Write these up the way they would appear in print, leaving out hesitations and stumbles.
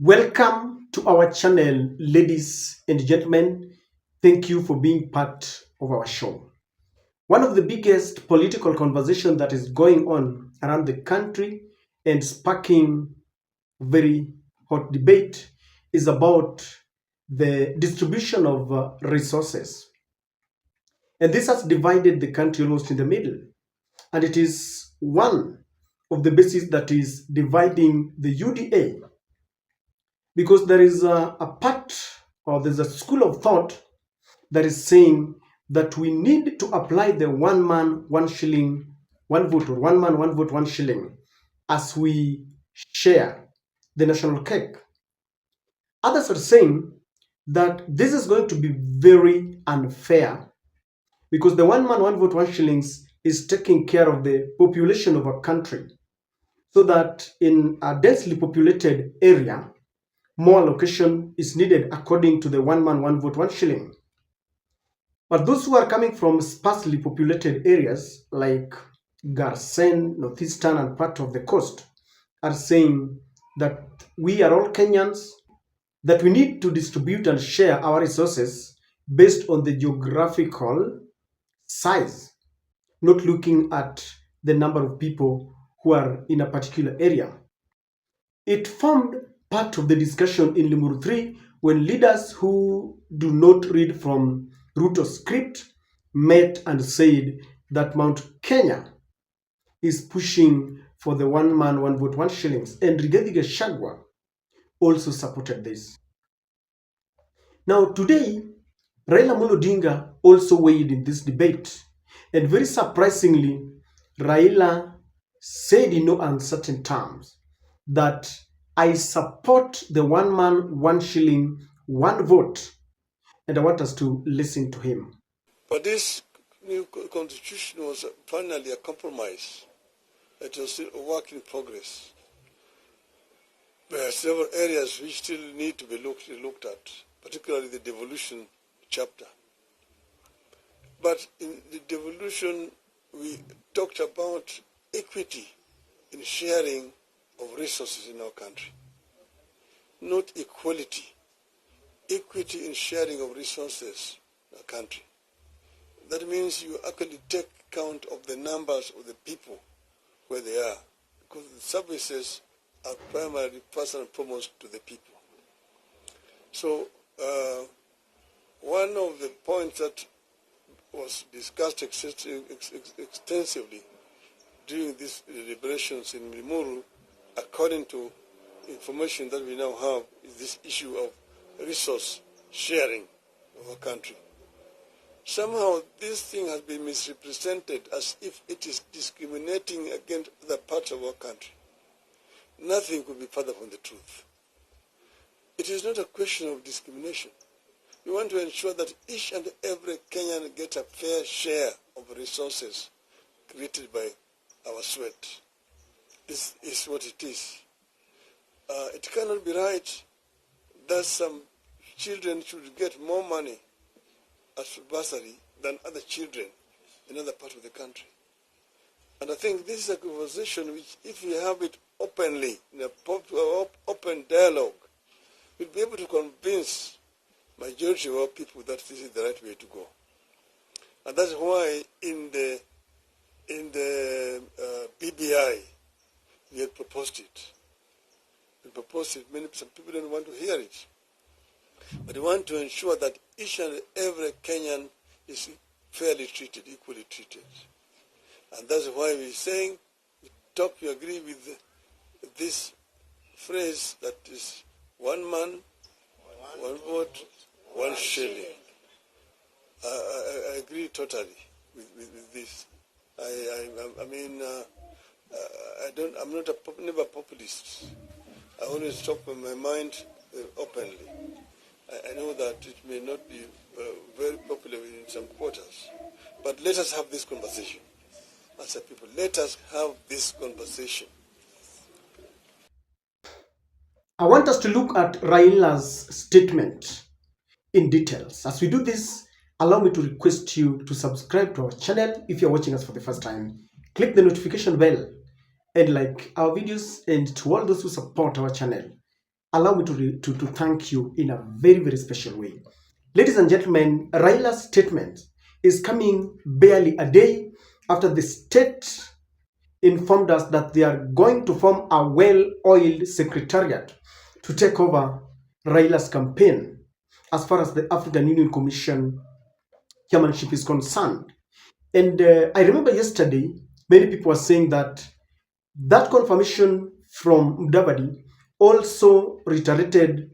Welcome to our channel, ladies and gentlemen. Thank you for being part of our show. One of the biggest political conversation that is going on around the country and sparking very hot debate is about the distribution of resources. And this has divided the country almost in the middle. And it is one of the bases that is dividing the UDA because there is a part or there's a school of thought that is saying that we need to apply the one man, one shilling, one vote, or one man, one vote, one shilling as we share the national cake. Others are saying that this is going to be very unfair because the one man, one vote, one shillings is taking care of the population of a country so that in a densely populated area, more allocation is needed according to the one man, one vote, one shilling. But those who are coming from sparsely populated areas like Garsen, Northeastern, and part of the coast are saying that we are all Kenyans, that we need to distribute and share our resources based on the geographical size, not looking at the number of people who are in a particular area. It formed part of the discussion in Limuru 3 when leaders who do not read from Ruto's script met and said that Mount Kenya is pushing for the one man, one vote, one shillings. And Rigathi Gachagua also supported this. Now, today, Raila Amolo Odinga also weighed in this debate. And very surprisingly, Raila said in no uncertain terms that I support the one man, one shilling, one vote. And I want us to listen to him. But this new constitution was finally a compromise. It was still a work in progress. There are several areas which still need to be looked at, particularly the devolution chapter. But in the devolution, we talked about equity in sharing of resources in our country, not equality. Equity in sharing of resources in our country. That means you actually take count of the numbers of the people where they are, because the services are primarily first and foremost to the people. So one of the points that was discussed extensively during these deliberations in Limuru, according to information that we now have, is this issue of resource sharing of our country. Somehow this thing has been misrepresented as if it is discriminating against other parts of our country. Nothing could be further from the truth. It is not a question of discrimination. We want to ensure that each and every Kenyan gets a fair share of resources created by our sweat. This is what it is. It cannot be right that some children should get more money as bursary than other children in other parts of the country. And I think this is a conversation which, if we have it openly, in a open dialogue, we'll be able to convince majority of our people that this is the right way to go. And that's why in the BBI, we had proposed it. We proposed it. Some people don't want to hear it. But we want to ensure that each and every Kenyan is fairly treated, equally treated. And that's why we're saying, we agree with this phrase that is one man, one vote, one shilling. I agree totally with this. I'm not never a populist. I always talk from my mind openly. I know that it may not be very popular in some quarters, but let us have this conversation. As a people, let us have this conversation. I want us to look at Raila's statement in details. As we do this, allow me to request you to subscribe to our channel if you're watching us for the first time. Click the notification bell and like our videos, and to all those who support our channel, allow me to thank you in a very, very special way. Ladies and gentlemen, Raila's statement is coming barely a day after the state informed us that they are going to form a well-oiled secretariat to take over Raila's campaign as far as the African Union Commission chairmanship is concerned. And I remember yesterday, many people were saying that that confirmation from Mudavadi also reiterated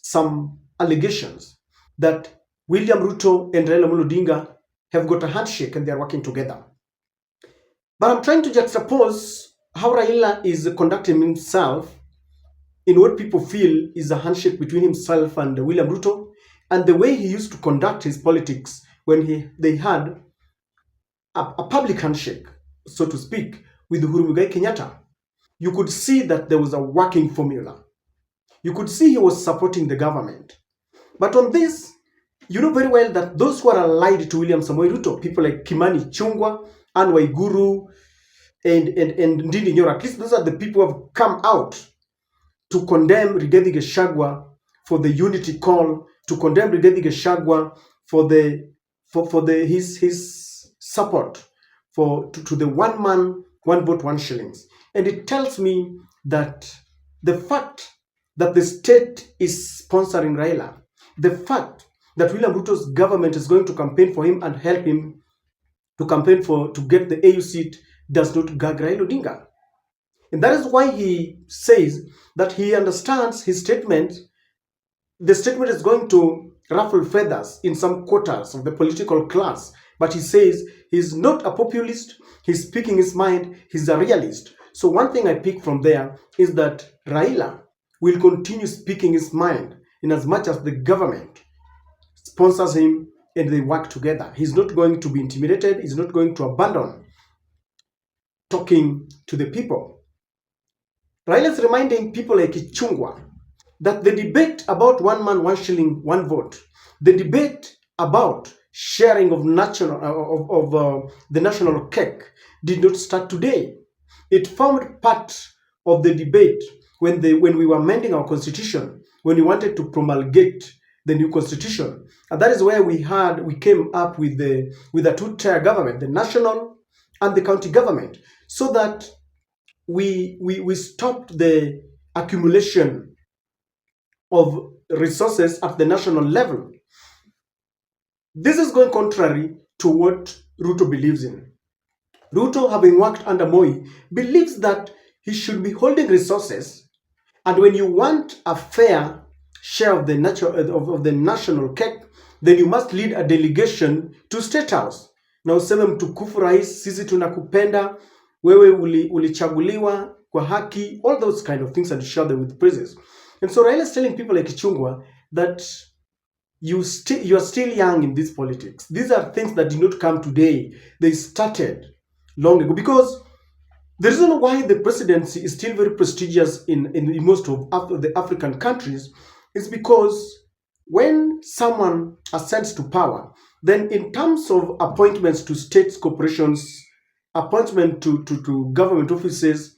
some allegations that William Ruto and Raila Odinga have got a handshake and they are working together. But I'm trying to juxtapose how Raila is conducting himself in what people feel is a handshake between himself and William Ruto, and the way he used to conduct his politics when they had a public handshake, so to speak, with Uhuru Muigai Kenyatta. You could see that there was a working formula. You could see he was supporting the government. But on this, you know very well that those who are allied to William Samoei Ruto, people like Kimani Chungwa, Anne Waiguru, and Ndindi Nyoro, at least those are the people who have come out to condemn Rigathi Gachagua for the unity call, to condemn Rigathi Gachagua for his support to the one man, one vote, one shillings. And it tells me that the fact that the state is sponsoring Raila, the fact that William Ruto's government is going to campaign for him and help him to campaign to get the AU seat does not gag Raila Odinga. And that is why he says that he understands his statement. The statement is going to ruffle feathers in some quarters of the political class. But he says he's not a populist, he's speaking his mind, he's a realist. So one thing I pick from there is that Raila will continue speaking his mind in as much as the government sponsors him and they work together. He's not going to be intimidated, he's not going to abandon talking to the people. Raila is reminding people like Ichungwa that the debate about one man, one shilling, one vote, the debate about sharing of the national cake did not start today. It formed part of the debate when we were amending our constitution, when we wanted to promulgate the new constitution, and that is where we came up with a two-tier government, the national and the county government, so that we stopped the accumulation of resources at the national level. This is going contrary to what Ruto believes in. Ruto, having worked under Moi, believes that he should be holding resources, and when you want a fair share of the national cake, then you must lead a delegation to State House. Na useme mtukufu rais, sisi tunakupenda, wewe ulichaguliwa kwa haki, all those kind of things, and share them with praises. And so Raila is telling people like Ichungwa that you are still young in this politics. These are things that did not come today. They started long ago, because the reason why the presidency is still very prestigious in most of the African countries is because when someone ascends to power, then in terms of appointments to states, corporations, appointment to government offices,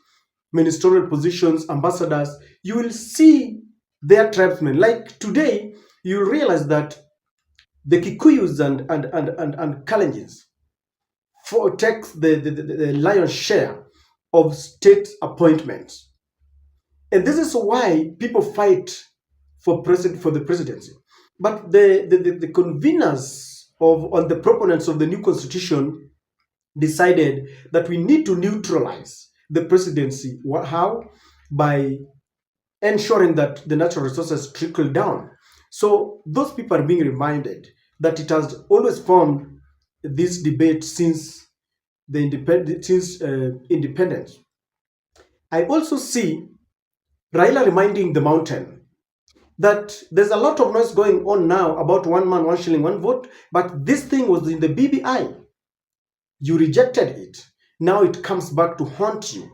ministerial positions, ambassadors, you will see their tribesmen. Like today, you realize that the Kikuyus and Kalenjins takes the lion's share of state appointments. And this is why people fight for the presidency. But the conveners on the proponents of the new constitution decided that we need to neutralize the presidency. How? By ensuring that the natural resources trickle down. So those people are being reminded that it has always formed this debate since independence. I also see Raila reminding the mountain that there's a lot of noise going on now about one man, one shilling, one vote, but this thing was in the BBI. You rejected it. Now it comes back to haunt you.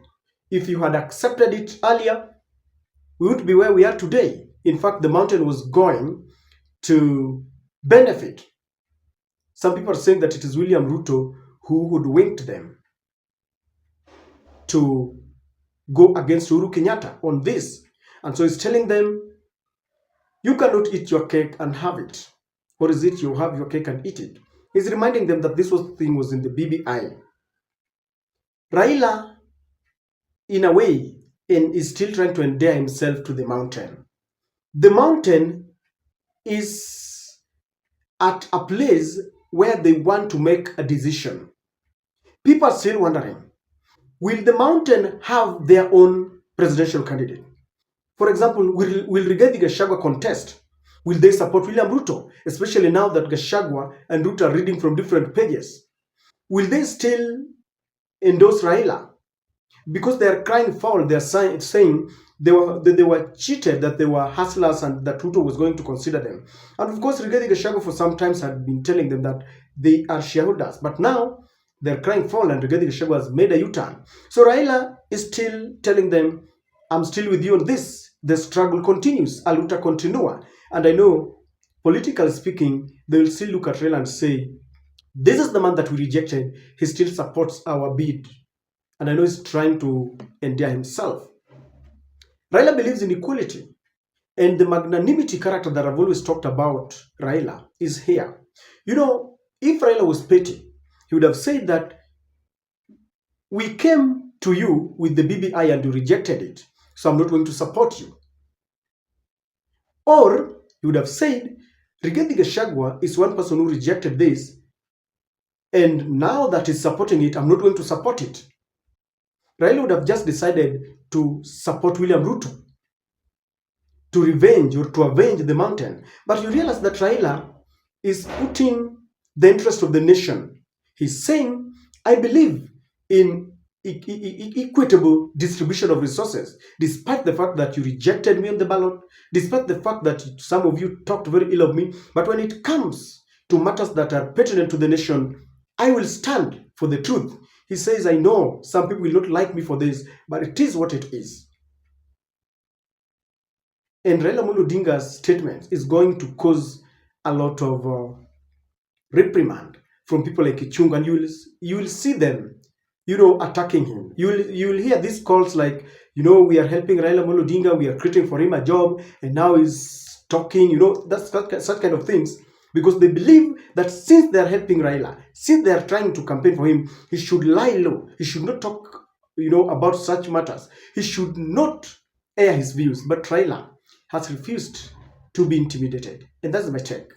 If you had accepted it earlier, we would be where we are today. In fact, the mountain was going to benefit. Some people are saying that it is William Ruto who hoodwinked them to go against Uhuru Kenyatta on this. And so he's telling them, you cannot eat your cake and have it. Or is it you have your cake and eat it? He's reminding them that this thing was in the BBI. Raila, in a way, is still trying to endear himself to the mountain. The mountain is at a place where they want to make a decision. People are still wondering, will the mountain have their own presidential candidate? For example, will Rigathi Gachagua contest? Will they support William Ruto? Especially now that Gachagua and Ruto are reading from different pages. Will they still endorse Raila? Because they are crying foul, they are saying they were cheated, that they were hustlers, and that Ruto was going to consider them. And of course, Rigathi Gachagua for some times had been telling them that they are shareholders. But now they're crying foul, and Rigathi Gachagua has made a U-turn. So Raila is still telling them, I'm still with you on this. The struggle continues. A luta continua. And I know, politically speaking, they will still look at Raila and say, this is the man that we rejected. He still supports our bid. And I know he's trying to endear himself. Raila believes in equality. And the magnanimity character that I've always talked about, Raila, is here. You know, if Raila was petty, he would have said that we came to you with the BBI and you rejected it, so I'm not going to support you. Or he would have said, Rigathi Gachagua is one person who rejected this, and now that he's supporting it, I'm not going to support it. Raila would have just decided to support William Ruto, to revenge or to avenge the mountain. But you realize that Raila is putting the interest of the nation. He's saying, I believe in equitable distribution of resources, despite the fact that you rejected me on the ballot, despite the fact that some of you talked very ill of me. But when it comes to matters that are pertinent to the nation, I will stand for the truth. He says, I know some people will not like me for this, but it is what it is. And Raila Amolo Odinga's statement is going to cause a lot of reprimand from people like Ichung, and you will see them, attacking him. You will hear these calls like, we are helping Raila Amolo Odinga, we are creating for him a job, and now he's talking, that's such kind of things, because they believe that since they are helping Raila, since they are trying to campaign for him, he should lie low. He should not talk, about such matters. He should not air his views. But Raila has refused to be intimidated, and that's my take.